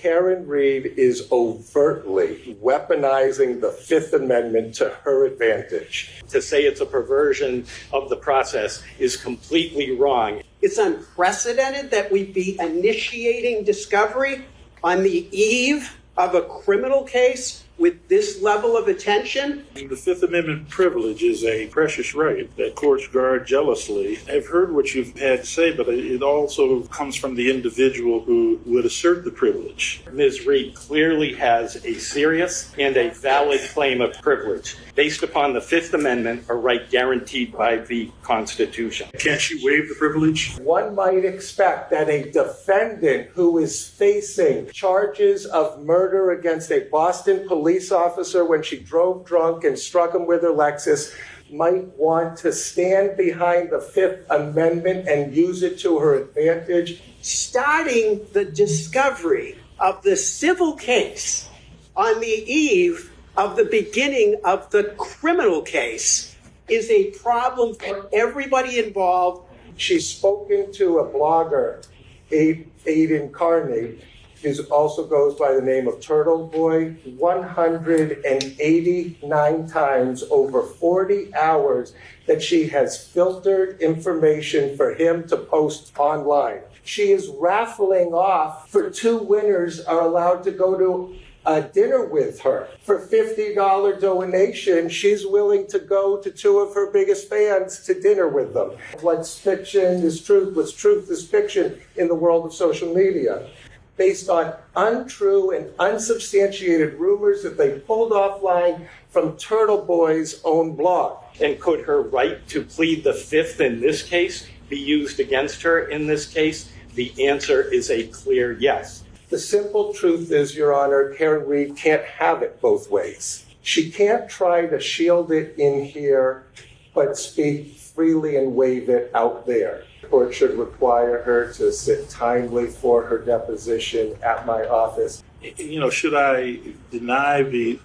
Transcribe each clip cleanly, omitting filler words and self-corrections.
Karen Reed is overtly weaponizing the Fifth Amendment to her advantage. To say it's a perversion of the process is completely wrong. It's unprecedented that we be initiating discovery on the eve of a criminal case with this level of attention. The Fifth Amendment privilege is a precious right that courts guard jealously. I've heard what you've had to say, but it also comes from the individual who would assert the privilege. Ms. Reed clearly has a serious and a valid claim of privilege based upon the Fifth Amendment, a right guaranteed by the Constitution. Can't she waive the privilege? One might expect that a defendant who is facing charges of murder against a Boston police officer when she drove drunk and struck him with her Lexus might want to stand behind the Fifth Amendment and use it to her advantage. Starting the discovery of the civil case on the eve of the beginning of the criminal case is a problem for everybody involved. She's spoken to a blogger, Aiden Carney, who also goes by the name of Turtle Boy, 189 times over 40 hours that she has filtered information for him to post online. She is raffling off for 2 winners are allowed to go to a dinner with her. For $50 donation, she's willing to go to 2 of her biggest fans to dinner with them. What's fiction is truth, what's truth is fiction in the world of social media, based on untrue and unsubstantiated rumors that they pulled offline from Turtle Boy's own blog. And could her right to plead the Fifth in this case be used against her in this case? The answer is a clear yes. The simple truth is, Your Honor, Karen Reed can't have it both ways. She can't try to shield it in here, but speak freely and waive it out there. The court should require her to sit timely for her deposition at my office. You know, should I deny the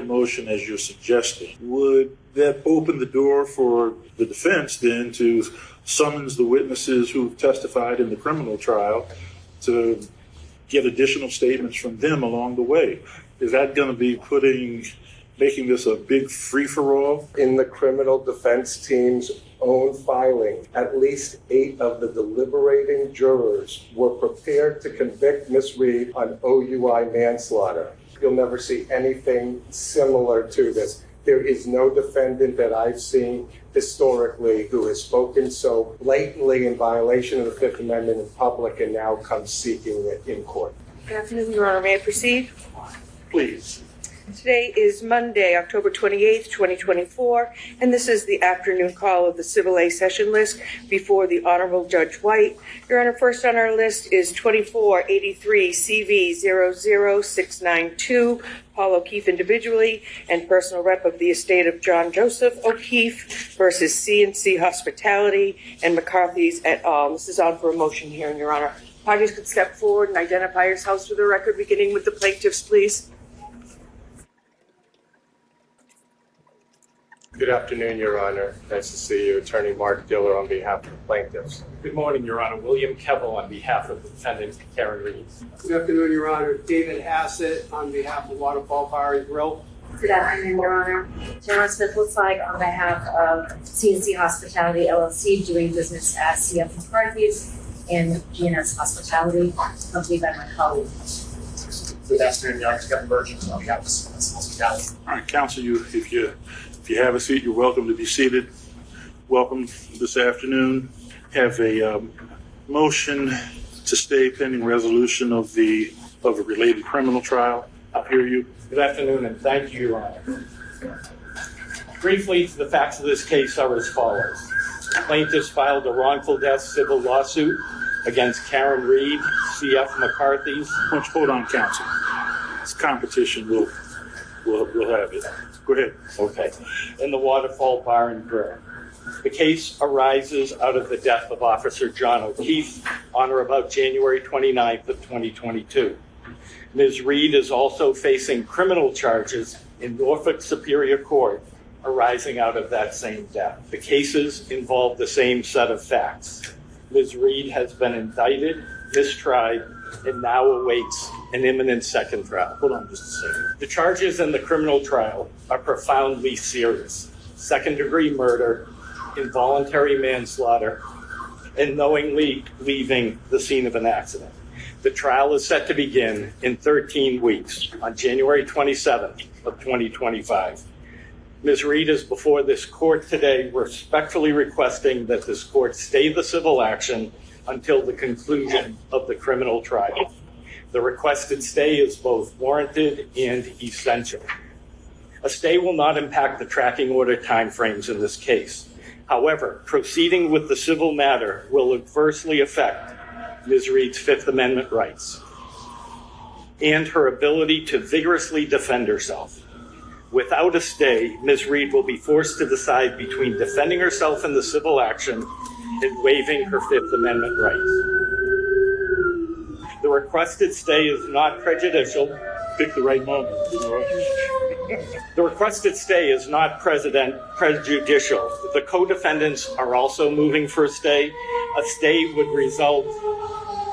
motion as you're suggesting? Would that open the door for the defense then to summons the witnesses who've testified in the criminal trial to get additional statements from them along the way? Is that going to be making this a big free-for-all? In the criminal defense team's own filing, at least 8 of the deliberating jurors were prepared to convict Ms. Reed on OUI manslaughter. You'll never see anything similar to this. There is no defendant that I've seen historically who has spoken so blatantly in violation of the Fifth Amendment in public and now comes seeking it in court. Good afternoon, Your Honor. May I proceed? Please. Today is Monday, October 28th, 2024, and this is the afternoon call of the Civil A session list before the Honorable Judge White. Your Honor, first on our list is 2483 CV 00692, Paul O'Keefe individually and personal rep of the estate of John Joseph O'Keefe versus C&C Hospitality and McCarthy's et al. This is on for a motion hearing, Your Honor. Parties could step forward and identify yourselves for the record, beginning with the plaintiffs, please. Good afternoon, Your Honor. Nice to see you. Attorney Mark Diller on behalf of the plaintiffs. Good morning, Your Honor. William Kevel on behalf of the defendant, Karen Reed. Good afternoon, Your Honor. David Hassett on behalf of Waterfall Bar and Grill. Good afternoon, Your Honor. General Smith Lookside on behalf of C&C Hospitality LLC, doing business as CF McCarthy's and GNS Hospitality, accompanied by my colleague. Good afternoon, Your Honor. Kevin Burgess on behalf of CNS Hospitality. All right, counsel, if you have a seat, you're welcome to be seated. Welcome this afternoon. Have a motion to stay pending resolution of a related criminal trial. I hear you. Good afternoon, and thank you, Your Honor. Briefly, the facts of this case are as follows. Plaintiffs filed a wrongful death civil lawsuit against Karen Reed, CF McCarthy's. Hold on, counsel. It's competition. We'll have it. Go ahead. Okay. In the Waterfall Bar and Grill. The case arises out of the death of Officer John O'Keefe on or about January 29th of 2022. Ms. Reed is also facing criminal charges in Norfolk Superior Court arising out of that same death. The cases involve the same set of facts. Ms. Reed has been indicted, mistried, and now awaits an imminent second trial. Hold on just a second. The charges in the criminal trial are profoundly serious. Second-degree murder, involuntary manslaughter, and knowingly leaving the scene of an accident. The trial is set to begin in 13 weeks on January 27th of 2025. Ms. Reed is before this court today respectfully requesting that this court stay the civil action until the conclusion of the criminal trial. The requested stay is both warranted and essential. A stay will not impact the tracking order timeframes in this case. However, proceeding with the civil matter will adversely affect Ms. Reed's Fifth Amendment rights and her ability to vigorously defend herself. Without a stay, Ms. Reed will be forced to decide between defending herself in the civil action and waiving her Fifth Amendment rights. The requested stay is not prejudicial. Pick the right moment. The requested stay is not prejudicial. The co-defendants are also moving for a stay. A stay would result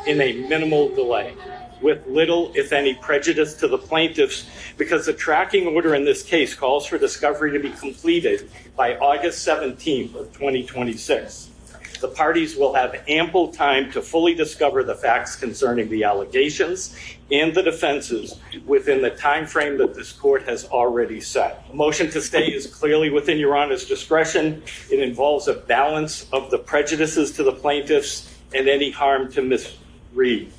in a minimal delay, with little, if any, prejudice to the plaintiffs, because the tracking order in this case calls for discovery to be completed by August 17th of 2026. The parties will have ample time to fully discover the facts concerning the allegations and the defenses within the time frame that this court has already set. A motion to stay is clearly within Your Honor's discretion. It involves a balance of the prejudices to the plaintiffs and any harm to Ms. Reed,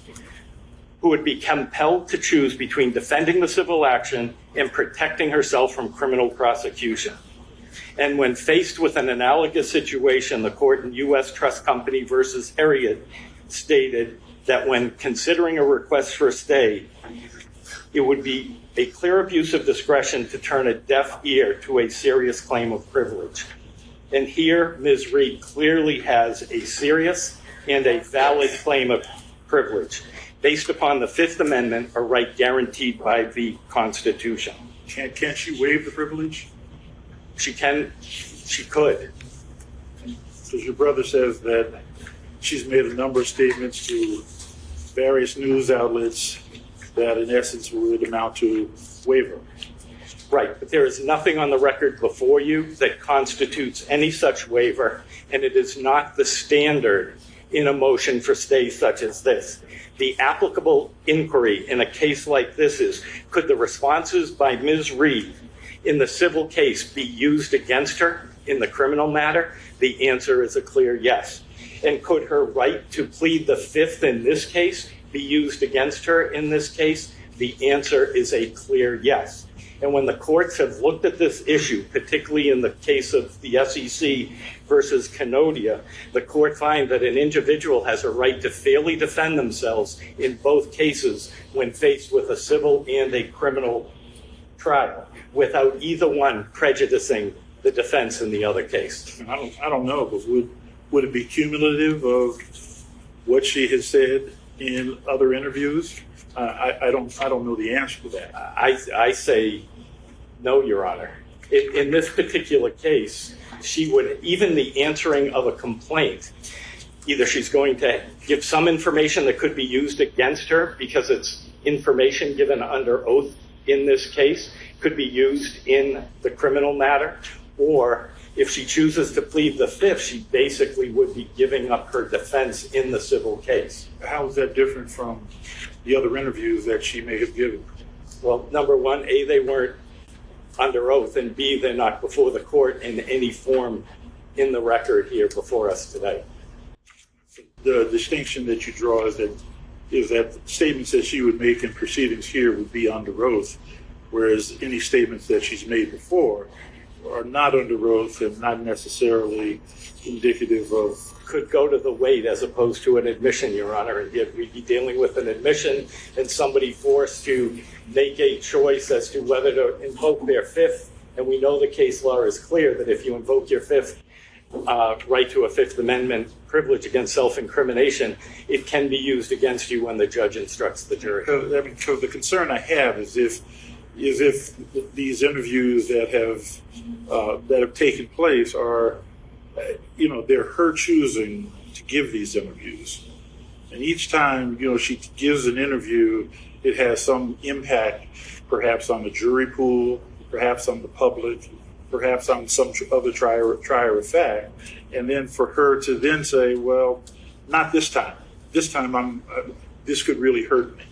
who would be compelled to choose between defending the civil action and protecting herself from criminal prosecution. And when faced with an analogous situation, the court in U.S. Trust Company versus Harriet stated that when considering a request for a stay, it would be a clear abuse of discretion to turn a deaf ear to a serious claim of privilege. And here, Ms. Reed clearly has a serious and a valid claim of privilege based upon the Fifth Amendment, a right guaranteed by the Constitution. Can't she waive the privilege? She could. Because your brother says that she's made a number of statements to various news outlets that in essence would amount to waiver. Right, but there is nothing on the record before you that constitutes any such waiver, and it is not the standard in a motion for stay such as this. The applicable inquiry in a case like this is, could the responses by Ms. Reed in the civil case be used against her in the criminal matter? The answer is a clear yes. And could her right to plead the Fifth in this case be used against her in this case? The answer is a clear yes. And when the courts have looked at this issue, particularly in the case of the SEC versus Canodia, the court finds that an individual has a right to fairly defend themselves in both cases when faced with a civil and a criminal trial, without either one prejudicing the defense in the other case. I don't know, but would it be cumulative of what she has said in other interviews? I don't know the answer to that. I say no, Your Honor. In this particular case, she would, even the answering of a complaint, either she's going to give some information that could be used against her because it's information given under oath in this case, could be used in the criminal matter, or if she chooses to plead the Fifth, she basically would be giving up her defense in the civil case. How is that different from the other interviews that she may have given? Well, number one, A, they weren't under oath, and B, they're not before the court in any form in the record here before us today. The distinction that you draw is that statements that she would make in proceedings here would be under oath, whereas any statements that she's made before are not under oath and not necessarily indicative of... Could go to the weight as opposed to an admission, Your Honor, and yet we'd be dealing with an admission and somebody forced to make a choice as to whether to invoke their Fifth, and we know the case law is clear that if you invoke your Fifth right to a Fifth Amendment privilege against self-incrimination, it can be used against you when the judge instructs the jury. So the concern I have is if these interviews that have taken place are, they're her choosing to give these interviews. And each time, she gives an interview, it has some impact, perhaps on the jury pool, perhaps on the public, perhaps on some other trier of fact. And then for her to then say, well, not this time. This time this could really hurt me.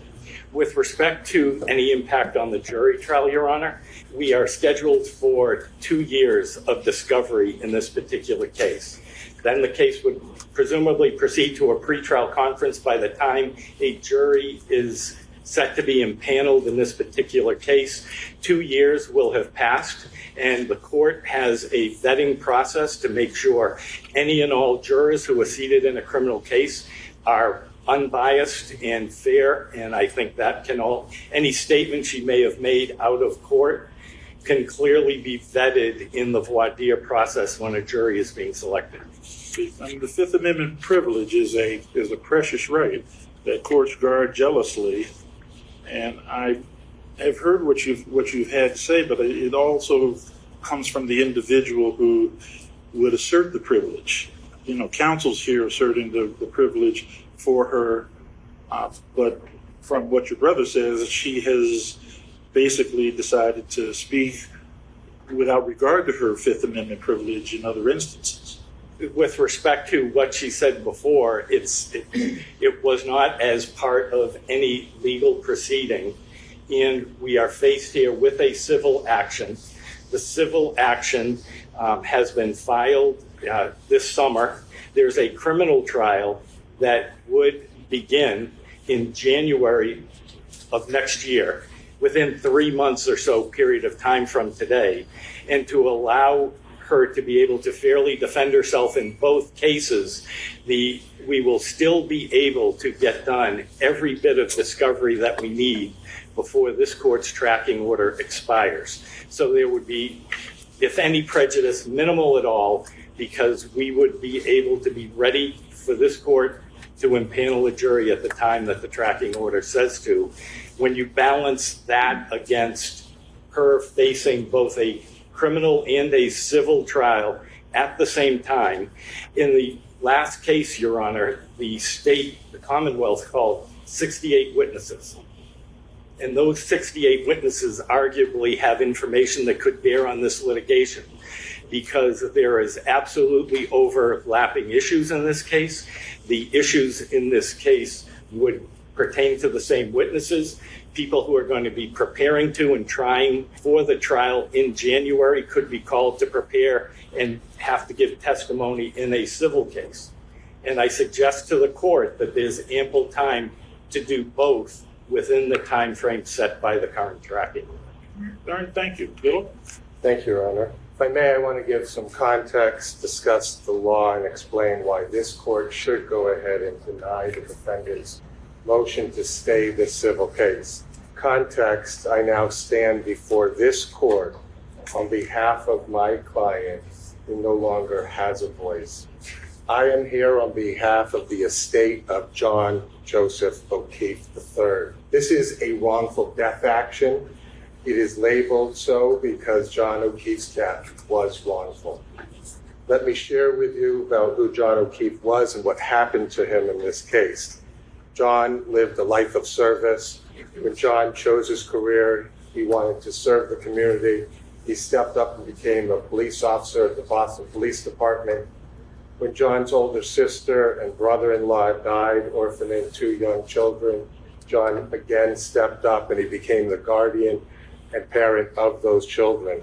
With respect to any impact on the jury trial, Your Honor, we are scheduled for 2 years of discovery in this particular case. Then the case would presumably proceed to a pretrial conference by the time a jury is set to be impaneled in this particular case. 2 years will have passed, and the court has a vetting process to make sure any and all jurors who are seated in a criminal case are unbiased and fair, and I think that any statement she may have made out of court can clearly be vetted in the voir dire process when a jury is being selected. The Fifth Amendment privilege is a precious right that courts guard jealously, and I have heard what you've had to say, but it also comes from the individual who would assert the privilege. Counsel's here asserting the privilege for her, but from what your brother says, she has basically decided to speak without regard to her Fifth Amendment privilege in other instances. With respect to what she said before, it was not as part of any legal proceeding, and we are faced here with a civil action. The civil action has been filed this summer. There's a criminal trial that would begin in January of next year, within 3 months or so period of time from today, and to allow her to be able to fairly defend herself in both cases, we will still be able to get done every bit of discovery that we need before this court's tracking order expires. So there would be, if any prejudice, minimal at all, because we would be able to be ready for this court to impanel a jury at the time that the tracking order says to. When you balance that against her facing both a criminal and a civil trial at the same time, in the last case, Your Honor, the Commonwealth called 68 witnesses. And those 68 witnesses arguably have information that could bear on this litigation, because there is absolutely overlapping issues in this case. The issues in this case would pertain to the same witnesses. People who are going to be preparing to and trying for the trial in January could be called to prepare and have to give testimony in a civil case. And I suggest to the court that there's ample time to do both within the time frame set by the current tracking. All right, thank you. Diller? Thank you, Your Honor. If I may, I want to give some context, discuss the law, and explain why this court should go ahead and deny the defendant's motion to stay this civil case. Context, I now stand before this court on behalf of my client who no longer has a voice. I am here on behalf of the estate of John Joseph O'Keefe III. This is a wrongful death action. It is labeled so because John O'Keefe's death was wrongful. Let me share with you about who John O'Keefe was and what happened to him in this case. John lived a life of service. When John chose his career, he wanted to serve the community. He stepped up and became a police officer at the Boston Police Department. When John's older sister and brother-in-law died, orphaning 2 young children, John again stepped up and he became the guardian and parent of those children.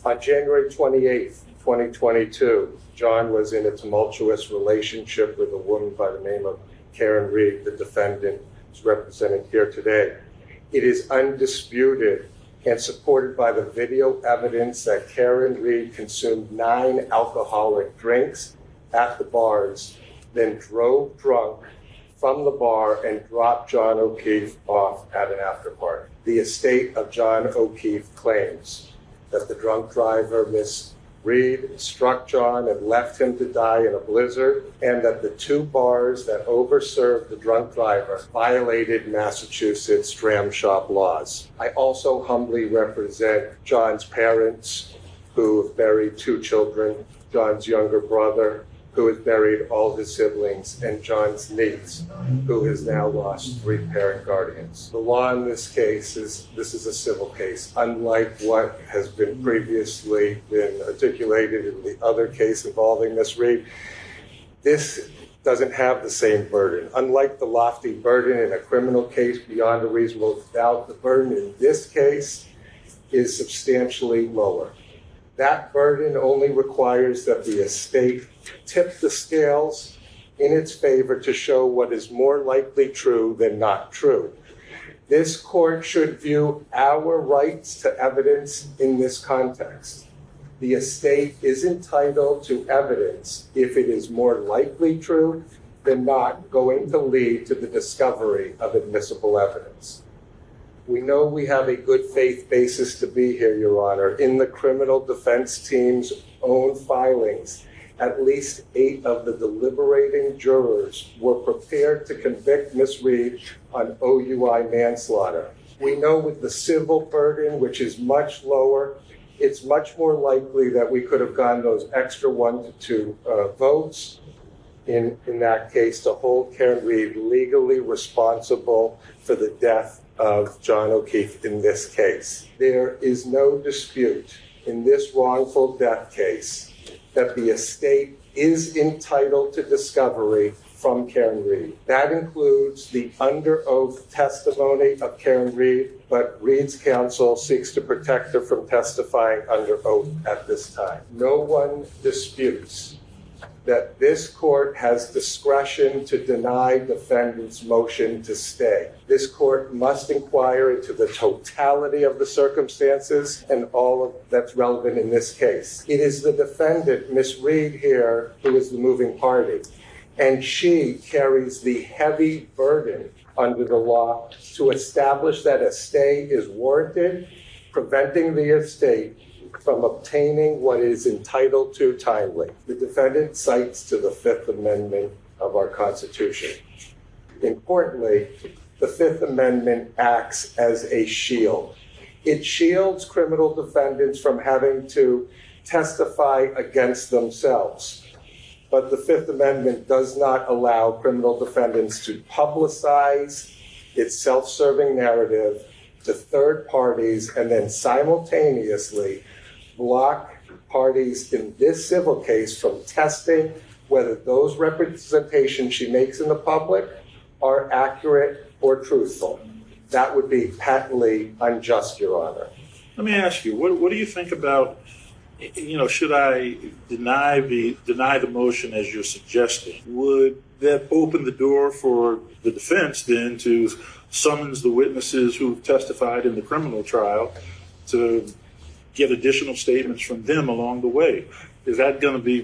On January 28th, 2022, John was in a tumultuous relationship with a woman by the name of Karen Reed, the defendant is represented here today. It is undisputed and supported by the video evidence that Karen Reed consumed 9 alcoholic drinks at the bars, then drove drunk from the bar and dropped John O'Keefe off at an after party. The estate of John O'Keefe claims that the drunk driver, Miss Reed, struck John and left him to die in a blizzard, and that the 2 bars that overserved the drunk driver violated Massachusetts dram shop laws. I also humbly represent John's parents, who have buried 2 children, John's younger brother, who has buried all his siblings, and John's niece, who has now lost 3 parent guardians. The law in this case is, this is a civil case, unlike what has been previously been articulated in the other case involving Ms. Reed. This doesn't have the same burden. Unlike the lofty burden in a criminal case beyond a reasonable doubt, the burden in this case is substantially lower. That burden only requires that the estate tip the scales in its favor to show what is more likely true than not true. This court should view our rights to evidence in this context. The estate is entitled to evidence if it is more likely true than not going to lead to the discovery of admissible evidence. We know we have a good faith basis to be here, Your Honor. In the criminal defense team's own filings, at least 8 of the deliberating jurors were prepared to convict Ms. Reed on OUI manslaughter. We know with the civil burden, which is much lower, it's much more likely that we could have gotten those extra 1 to 2 votes in that case to hold Karen Reed legally responsible for the death of John O'Keefe in this case. There is no dispute in this wrongful death case that the estate is entitled to discovery from Karen Reed. That includes the under oath testimony of Karen Reed, but Reed's counsel seeks to protect her from testifying under oath at this time. No one disputes that this court has discretion to deny defendant's motion to stay. This court must inquire into the totality of the circumstances and all of that's relevant in this case. It is the defendant, Ms. Reed here, who is the moving party, and she carries the heavy burden under the law to establish that a stay is warranted, preventing the estate from obtaining what is entitled to timely. The defendant cites to the Fifth Amendment of our Constitution. Importantly, the Fifth Amendment acts as a shield. It shields criminal defendants from having to testify against themselves. But the Fifth Amendment does not allow criminal defendants to publicize its self-serving narrative to third parties and then simultaneously block parties in this civil case from testing whether those representations she makes in the public are accurate or truthful. That would be patently unjust, Your Honor. Let me ask you, what do you think about, should I deny the motion as you're suggesting? Would that open the door for the defense then to summons the witnesses who testified in the criminal trial to get additional statements from them along the way? Is that going to be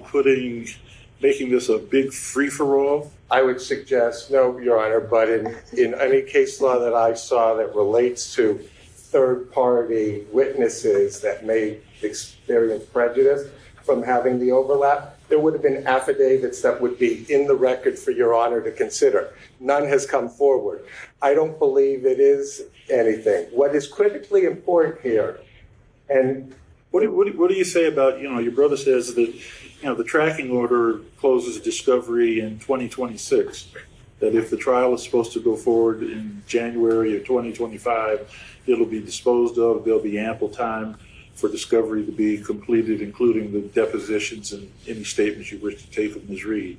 making this a big free-for-all? I would suggest no, Your Honor, but in any case law that I saw that relates to third-party witnesses that may experience prejudice from having the overlap, there would have been affidavits that would be in the record for Your Honor to consider. None has come forward. I don't believe it is anything. What is critically important here, and what do you say about, your brother says that, the tracking order closes discovery in 2026, that if the trial is supposed to go forward in January of 2025, it'll be disposed of, there'll be ample time for discovery to be completed, including the depositions and any statements you wish to take of Ms. Reed.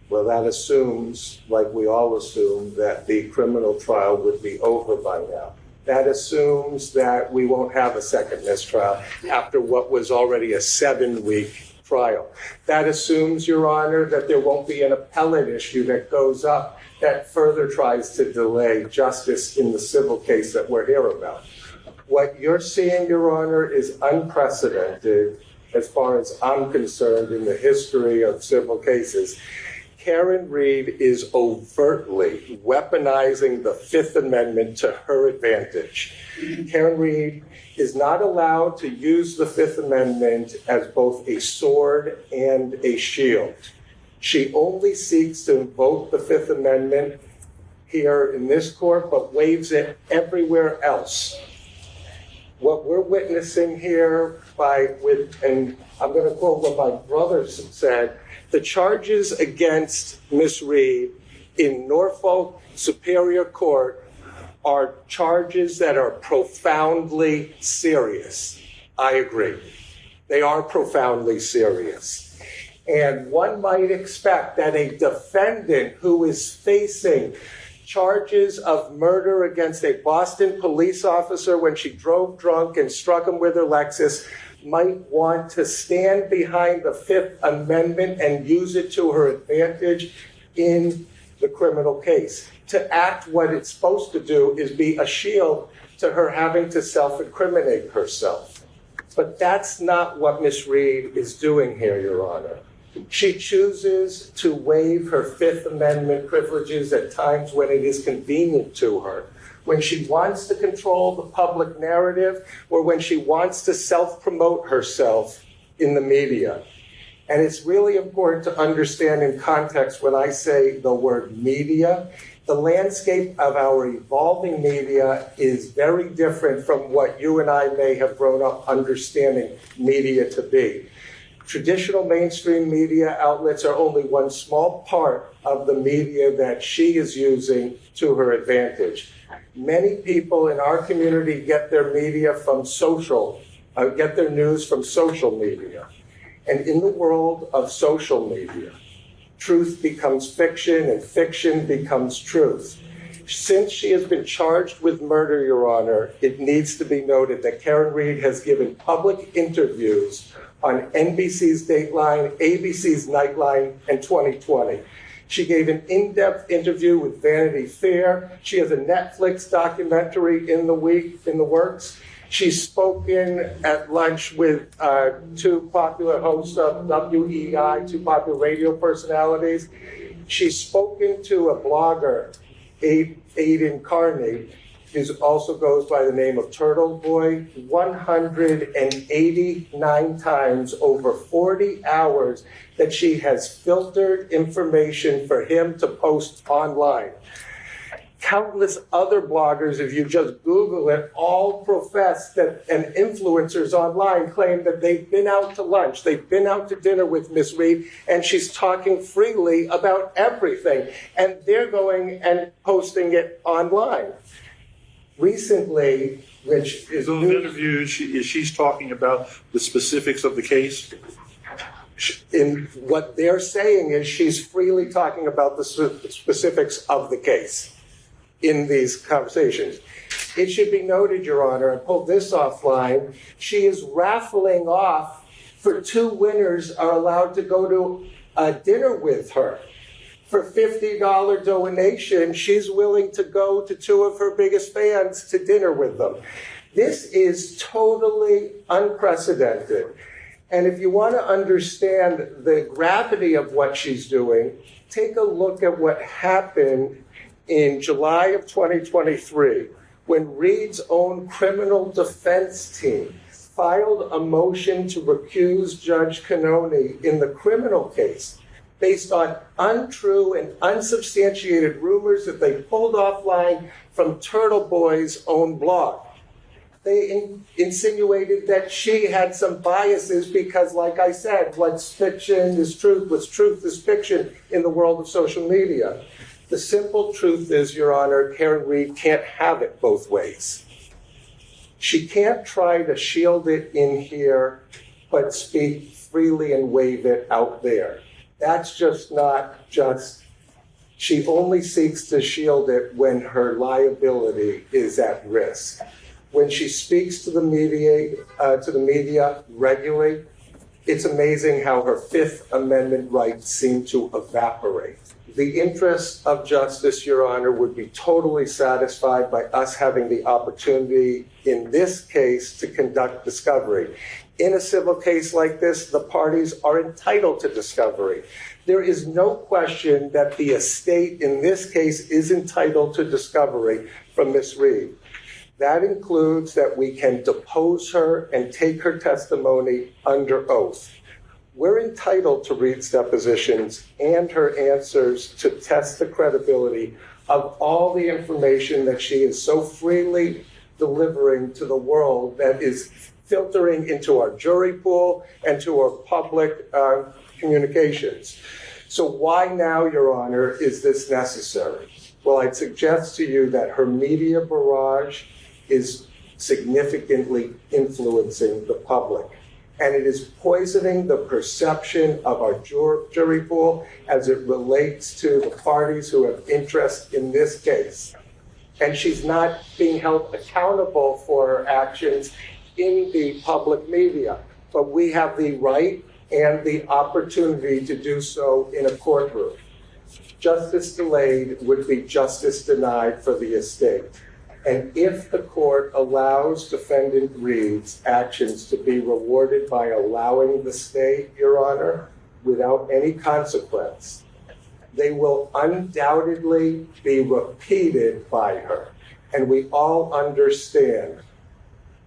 Well, that assumes, like we all assume, that the criminal trial would be over by now. That assumes that we won't have a second mistrial after what was already a 7-week trial. That assumes, Your Honor, that there won't be an appellate issue that goes up that further tries to delay justice in the civil case that we're here about. What you're seeing, Your Honor, is unprecedented as far as I'm concerned in the history of civil cases. Karen Reed is overtly weaponizing the Fifth Amendment to her advantage. Karen Reed is not allowed to use the Fifth Amendment as both a sword and a shield. She only seeks to invoke the Fifth Amendment here in this court, but waives it everywhere else. What we're witnessing here and I'm going to quote what my brother said, The charges against Ms. Reed in Norfolk Superior Court are charges that are profoundly serious. I agree. They are profoundly serious. And one might expect that a defendant who is facing charges of murder against a Boston police officer when she drove drunk and struck him with her Lexus might want to stand behind the Fifth Amendment and use it to her advantage in the criminal case. To act what it's supposed to do is be a shield to her having to self-incriminate herself. But that's not what Ms. Reed is doing here, Your Honor. She chooses to waive her Fifth Amendment privileges at times when it is convenient to her, when she wants to control the public narrative or when she wants to self-promote herself in the media. And it's really important to understand in context when I say the word media, the landscape of our evolving media is very different from what you and I may have grown up understanding media to be. Traditional mainstream media outlets are only one small part of the media that she is using to her advantage. Many people in our community get their media from get their news from social media. And in the world of social media, truth becomes fiction and fiction becomes truth. Since she has been charged with murder, Your Honor, it needs to be noted that Karen Reed has given public interviews on NBC's Dateline, ABC's Nightline, and 2020. She gave an in-depth interview with Vanity Fair. She has a Netflix documentary in the works. She's spoken at lunch with two popular hosts of WEI, two popular radio personalities. She's spoken to a blogger, Aidan Carney, who also goes by the name of Turtle Boy, 189 times over 40 hours that she has filtered information for him to post online. Countless other bloggers, if you just Google it, all profess that, and influencers online claim that they've been out to lunch, they've been out to dinner with Ms. Reed, and she's talking freely about everything. And they're going and posting it online. Recently, which is those interviews, she's talking about the specifics of the case. In what they're saying is she's freely talking about the specifics of the case in these conversations. It should be noted, Your Honor, I pulled this offline, she is raffling off for two winners are allowed to go to a dinner with her. For $50 donation, she's willing to go to two of her biggest fans to dinner with them. This is totally unprecedented. And if you want to understand the gravity of what she's doing, take a look at what happened in July of 2023, when Reed's own criminal defense team filed a motion to recuse Judge Cannoni in the criminal case based on untrue and unsubstantiated rumors that they pulled offline from Turtle Boy's own blog. They insinuated that she had some biases because, like I said, what's fiction is truth, what's truth is fiction in the world of social media. The simple truth is, Your Honor, Karen Reed can't have it both ways. She can't try to shield it in here, but speak freely and wave it out there. That's just not just. She only seeks to shield it when her liability is at risk. When she speaks to the media regularly, it's amazing how her Fifth Amendment rights seem to evaporate. The interests of justice, Your Honor, would be totally satisfied by us having the opportunity in this case to conduct discovery. In a civil case like this, the parties are entitled to discovery. There is no question that the estate in this case is entitled to discovery from Ms. Reed. That includes that we can depose her and take her testimony under oath. We're entitled to Reed's depositions and her answers to test the credibility of all the information that she is so freely delivering to the world that is filtering into our jury pool and to our public communications. So why now, Your Honor, is this necessary? Well, I'd suggest to you that her media barrage is significantly influencing the public, and it is poisoning the perception of our jury pool as it relates to the parties who have interest in this case. And she's not being held accountable for her actions in the public media, but we have the right and the opportunity to do so in a courtroom. Justice delayed would be justice denied for the estate. And if the court allows Defendant Reed's actions to be rewarded by allowing the stay, Your Honor, without any consequence, they will undoubtedly be repeated by her. And we all understand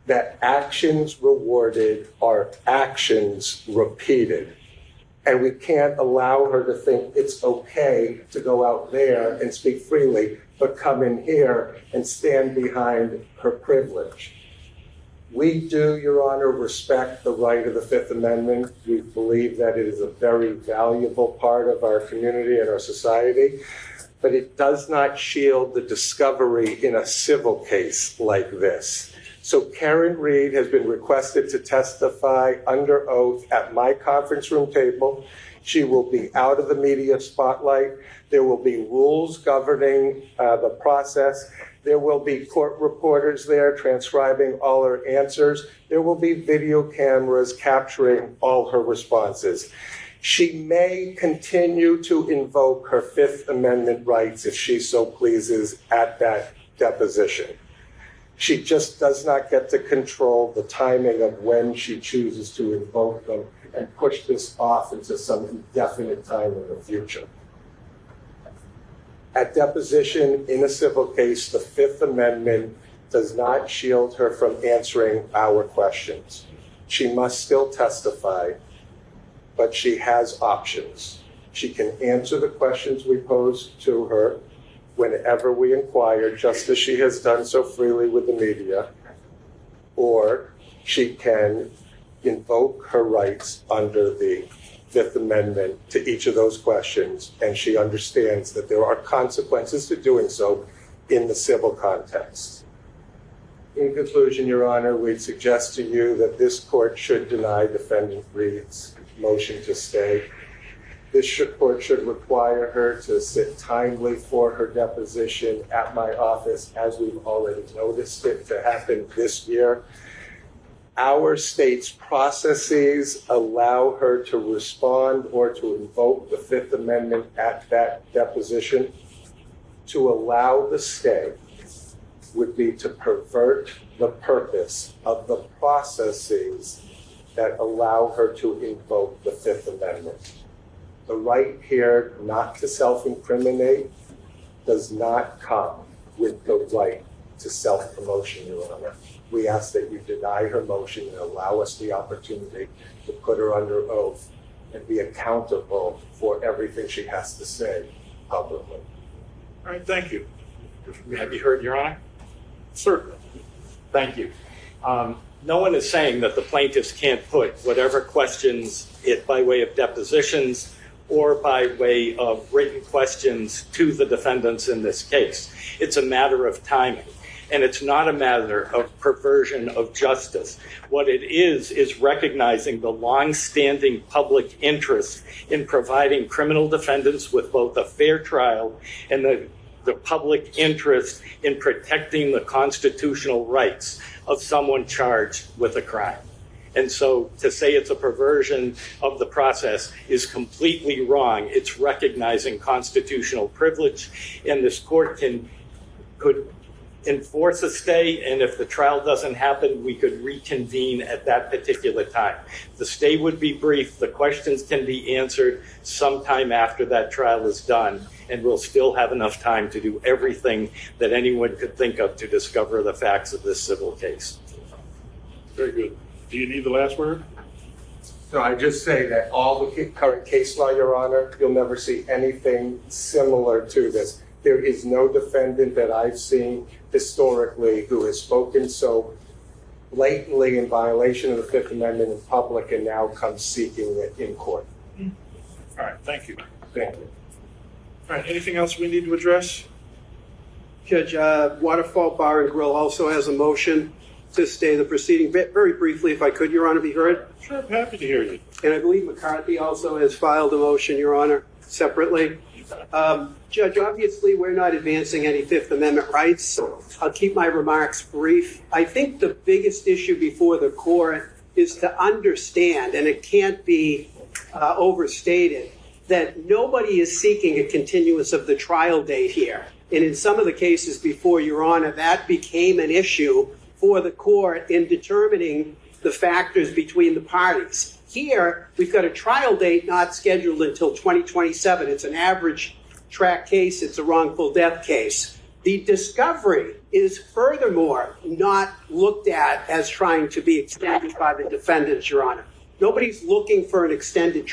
that actions rewarded are actions repeated. And we can't allow her to think it's okay to go out there and speak freely, but come in here and stand behind her privilege. We do, Your Honor, respect the right of the Fifth Amendment. We believe that it is a very valuable part of our community and our society, but it does not shield the discovery in a civil case like this. So Karen Reed has been requested to testify under oath at my conference room table. She will be out of the media spotlight. There will be rules governing the process. There will be court reporters there transcribing all her answers. There will be video cameras capturing all her responses. She may continue to invoke her Fifth Amendment rights if she so pleases at that deposition. She just does not get to control the timing of when she chooses to invoke them and push this off into some indefinite time in the future. At deposition in a civil case, the Fifth Amendment does not shield her from answering our questions. She must still testify, but she has options. She can answer the questions we pose to her whenever we inquire, just as she has done so freely with the media, or she can invoke her rights under the Fifth Amendment to each of those questions, and she understands that there are consequences to doing so in the civil context. In conclusion, Your Honor, we'd suggest to you that this court should deny Defendant Reed's motion to stay. This court should require her to sit timely for her deposition at my office, as we've already noticed it to happen this year. Our state's processes allow her to respond or to invoke the Fifth Amendment at that deposition. To allow the stay would be to pervert the purpose of the processes that allow her to invoke the Fifth Amendment. The right here not to self-incriminate does not come with the right to self-promotion, Your Honor. We ask that you deny her motion and allow us the opportunity to put her under oath and be accountable for everything she has to say publicly. All right, thank you. May I be heard, Your Honor? Certainly. Thank you. No one is saying that the plaintiffs can't put whatever questions by way of depositions or by way of written questions to the defendants in this case. It's a matter of timing, and it's not a matter of perversion of justice. What it is recognizing the long-standing public interest in providing criminal defendants with both a fair trial and the public interest in protecting the constitutional rights of someone charged with a crime. And so to say it's a perversion of the process is completely wrong. It's recognizing constitutional privilege, and this court could enforce a stay, and if the trial doesn't happen, we could reconvene at that particular time. The stay would be brief. The questions can be answered sometime after that trial is done, and we'll still have enough time to do everything that anyone could think of to discover the facts of this civil case. Very good. Do you need the last word? So I just say that all the current case law, Your Honor, you'll never see anything similar to this. There is no defendant that I've seen historically who has spoken so blatantly in violation of the Fifth Amendment in public and now comes seeking it in court. All right, thank you. Thank you. All right, anything else we need to address? Judge, Waterfall Bar and Grill also has a motion to stay the proceeding. Very briefly, if I could, Your Honor, be heard. Sure, I'm happy to hear you. And I believe McCarthy also has filed a motion, Your Honor, separately. Judge, obviously, we're not advancing any Fifth Amendment rights. I'll keep my remarks brief. I think the biggest issue before the court is to understand, and it can't be overstated, that nobody is seeking a continuance of the trial date here. And in some of the cases before, Your Honor, that became an issue for the court in determining the factors between the parties. Here, we've got a trial date not scheduled until 2027. It's an average track case. It's a wrongful death case. The discovery is furthermore not looked at as trying to be extended by the defendants, Your Honor. Nobody's looking for an extended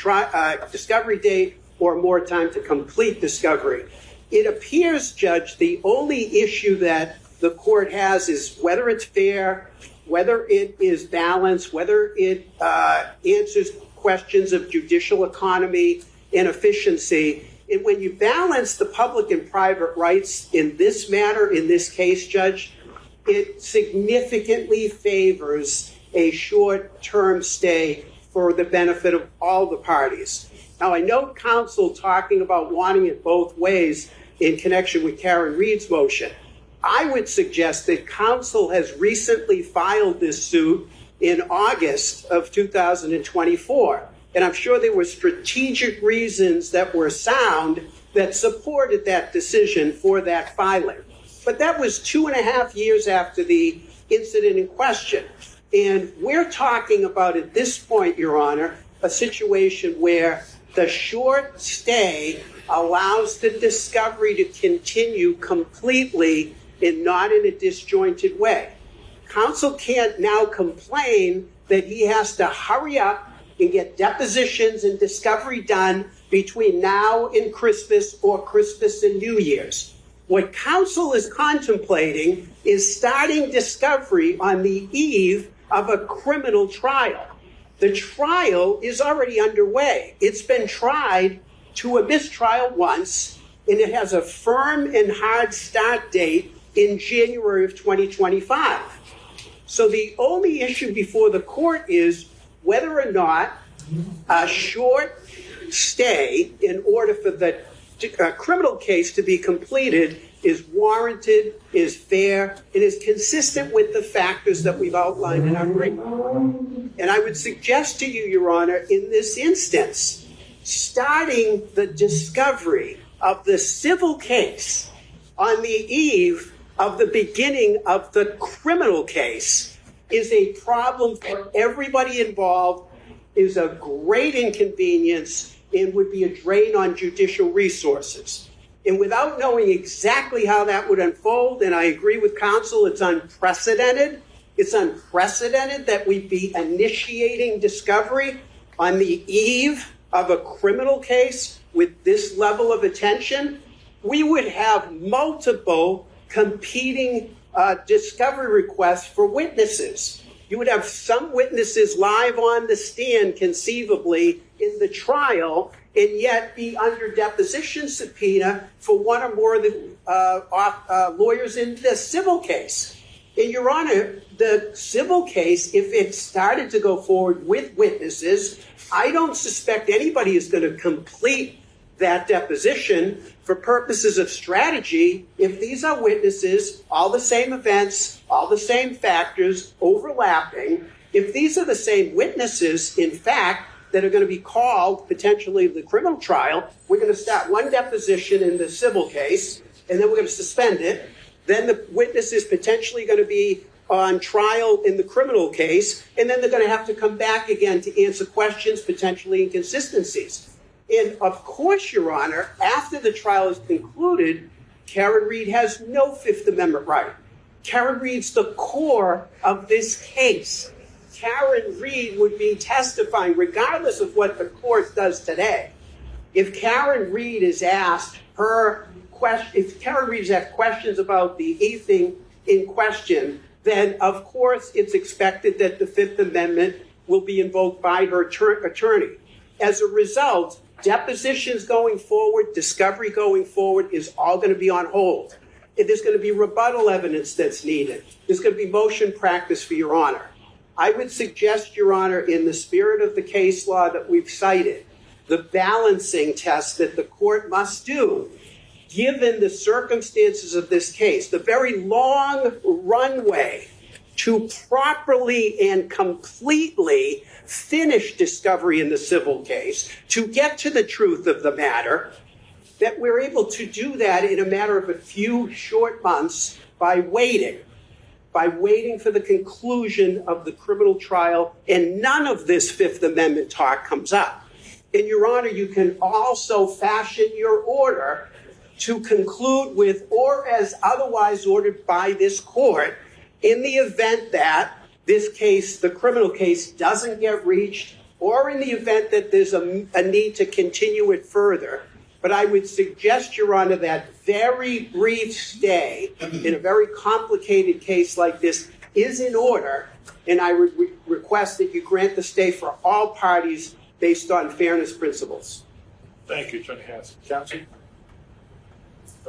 discovery date or more time to complete discovery. It appears, Judge, the only issue that the court has is whether it's fair, whether it is balanced, whether it answers questions of judicial economy and efficiency. And when you balance the public and private rights in this matter, in this case, Judge, it significantly favors a short-term stay for the benefit of all the parties. Now, I know counsel talking about wanting it both ways in connection with Karen Reed's motion. I would suggest that counsel has recently filed this suit in August of 2024. And I'm sure there were strategic reasons that were sound that supported that decision for that filing. But that was 2.5 years after the incident in question. And we're talking about, at this point, Your Honor, a situation where the short stay allows the discovery to continue completely and not in a disjointed way. Counsel can't now complain that he has to hurry up and get depositions and discovery done between now and Christmas or Christmas and New Year's. What counsel is contemplating is starting discovery on the eve of a criminal trial. The trial is already underway. It's been tried to a mistrial once, and it has a firm and hard start date in January of 2025. So the only issue before the court is whether or not a short stay in order for the criminal case to be completed is warranted, is fair, and is consistent with the factors that we've outlined in our agreement. And I would suggest to you, Your Honor, in this instance, starting the discovery of the civil case on the eve of the beginning of the criminal case is a problem for everybody involved, is a great inconvenience, and would be a drain on judicial resources. And without knowing exactly how that would unfold, and I agree with counsel, it's unprecedented. It's unprecedented that we'd be initiating discovery on the eve of a criminal case with this level of attention. We would have multiple competing discovery requests for witnesses. You would have some witnesses live on the stand conceivably in the trial and yet be under deposition subpoena for one or more of the lawyers in the civil case. And Your Honor, the civil case, if it started to go forward with witnesses, I don't suspect anybody is going to complete that deposition for purposes of strategy if these are witnesses, all the same events, all the same factors overlapping. If these are the same witnesses, in fact, that are going to be called potentially the criminal trial, we're going to start one deposition in the civil case, and then we're going to suspend it. Then the witness is potentially going to be on trial in the criminal case, and then they're going to have to come back again to answer questions, potentially inconsistencies. And of course, Your Honor, after the trial is concluded, Karen Reed has no Fifth Amendment right. Karen Reed's the core of this case. Karen Reed would be testifying regardless of what the court does today. If Karen Reed is asked questions about the evening in question, then of course it's expected that the Fifth Amendment will be invoked by her attorney. As a result, Depositions going forward, discovery going forward is all going to be on hold. There's going to be rebuttal evidence that's needed. There's going to be motion practice for Your Honor. I would suggest, Your Honor, in the spirit of the case law that we've cited, the balancing test that the court must do, given the circumstances of this case, the very long runway to properly and completely finish discovery in the civil case, to get to the truth of the matter, that we're able to do that in a matter of a few short months by waiting for the conclusion of the criminal trial, and none of this Fifth Amendment talk comes up. And Your Honor, you can also fashion your order to conclude with, or as otherwise ordered by this court, in the event that this case, the criminal case, doesn't get reached, or in the event that there's a need to continue it further. But I would suggest, Your Honor, that very brief stay in a very complicated case like this is in order, and I would request that you grant the stay for all parties based on fairness principles. Thank you, Attorney Hanson. Counsel?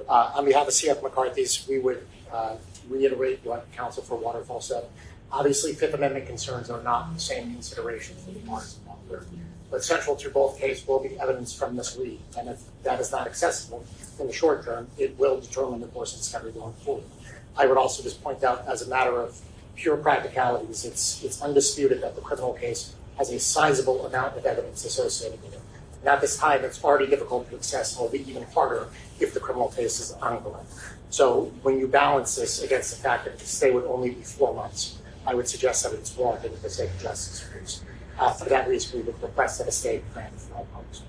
On behalf of CF McCarthy's, we would reiterate what Counsel for Waterfall said. Obviously, Fifth Amendment concerns are not the same consideration for the parties involved. But central to both cases will be evidence from Ms. Reed, and if that is not accessible in the short term, it will determine the course of discovery going forward. I would also just point out, as a matter of pure practicalities, it's undisputed that the criminal case has a sizable amount of evidence associated with it. And at this time, it's already difficult to access, and will be even harder if the criminal case is ongoing. So when you balance this against the fact that the stay would only be 4 months, I would suggest that it's warranted for the sake of justice. For that reason, we would request that a stay be granted for all parties.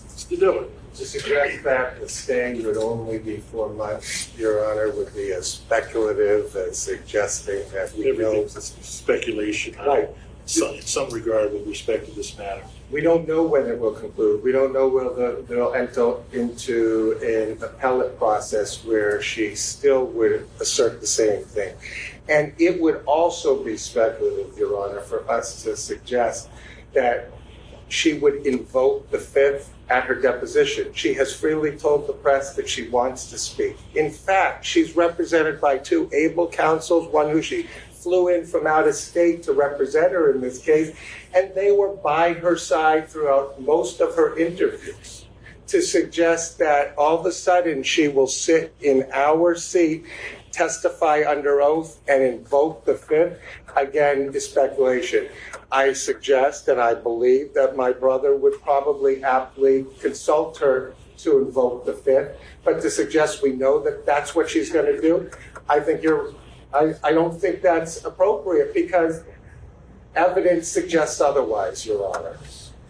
Mr. Diller. To suggest that the stay would only be 4 months, Your Honor, would be as speculative as suggesting that we know. Everything's speculation. Right. In some regard with respect to this matter. We don't know when it will conclude. We don't know whether they'll enter into an appellate process where she still would assert the same thing. And it would also be speculative, Your Honor, for us to suggest that she would invoke the Fifth at her deposition. She has freely told the press that she wants to speak. In fact, she's represented by 2 able counsels, one who she flew in from out of state to represent her in this case, and they were by her side throughout most of her interviews. To suggest that all of a sudden she will sit in our seat, testify under oath, and invoke the Fifth, again, is speculation. I suggest and I believe that my brother would probably aptly consult her to invoke the Fifth, but to suggest we know that that's what she's going to do, I don't think that's appropriate, because evidence suggests otherwise, Your Honor.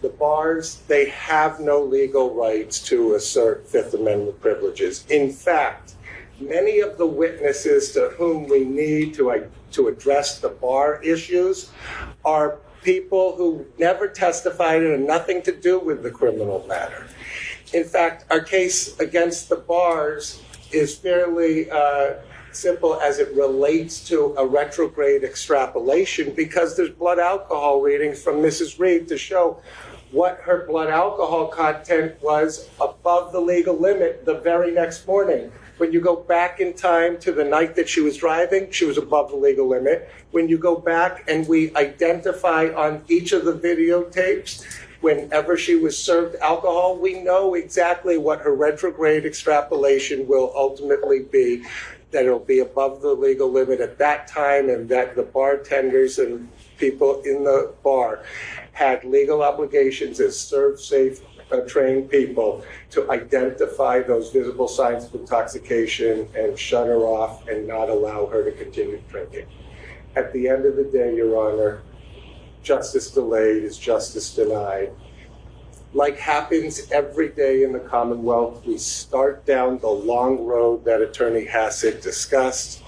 The bars, they have no legal rights to assert Fifth Amendment privileges. In fact, many of the witnesses to whom we need to address the bar issues are people who never testified and had nothing to do with the criminal matter. In fact, our case against the bars is fairly simple as it relates to a retrograde extrapolation, because there's blood alcohol readings from Mrs. Reed to show what her blood alcohol content was above the legal limit the very next morning. When you go back in time to the night that she was driving, she was above the legal limit. When you go back and we identify on each of the videotapes, whenever she was served alcohol, we know exactly what her retrograde extrapolation will ultimately be, that it'll be above the legal limit at that time, and that the bartenders and people in the bar had legal obligations as serve-safe trained people to identify those visible signs of intoxication and shut her off and not allow her to continue drinking. At the end of the day, Your Honor, justice delayed is justice denied. Like happens every day in the Commonwealth, we start down the long road that Attorney Hassett discussed.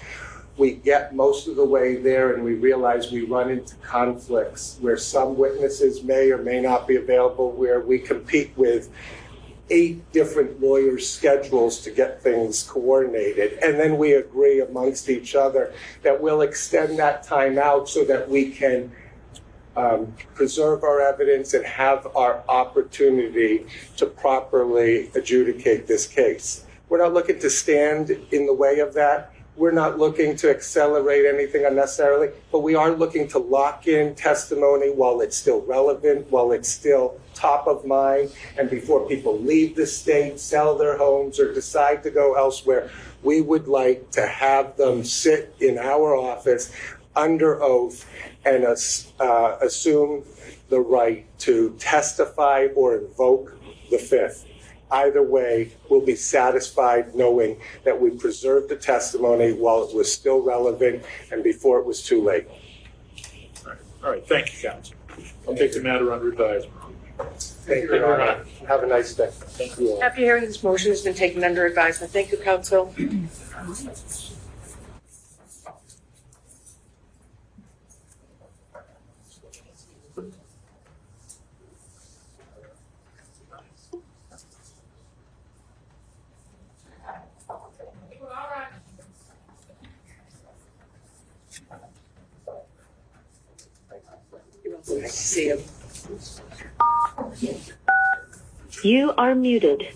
We get most of the way there and we realize we run into conflicts where some witnesses may or may not be available, where we compete with 8 different lawyers' schedules to get things coordinated. And then we agree amongst each other that we'll extend that time out so that we can preserve our evidence and have our opportunity to properly adjudicate this case. We're not looking to stand in the way of that. We're not looking to accelerate anything unnecessarily, but we are looking to lock in testimony while it's still relevant, while it's still top of mind, and before people leave the state, sell their homes, or decide to go elsewhere. We would like to have them sit in our office under oath and assume the right to testify or invoke the Fifth. Either way, we'll be satisfied knowing that we preserved the testimony while it was still relevant and before it was too late. All right. Thank you, counsel. I'll take the matter under advisement. Thank you, Your Honor. Have a nice day. Thank you all. After hearing this motion has been taken under advisement. Thank you, counsel. Nice to see you. You are muted.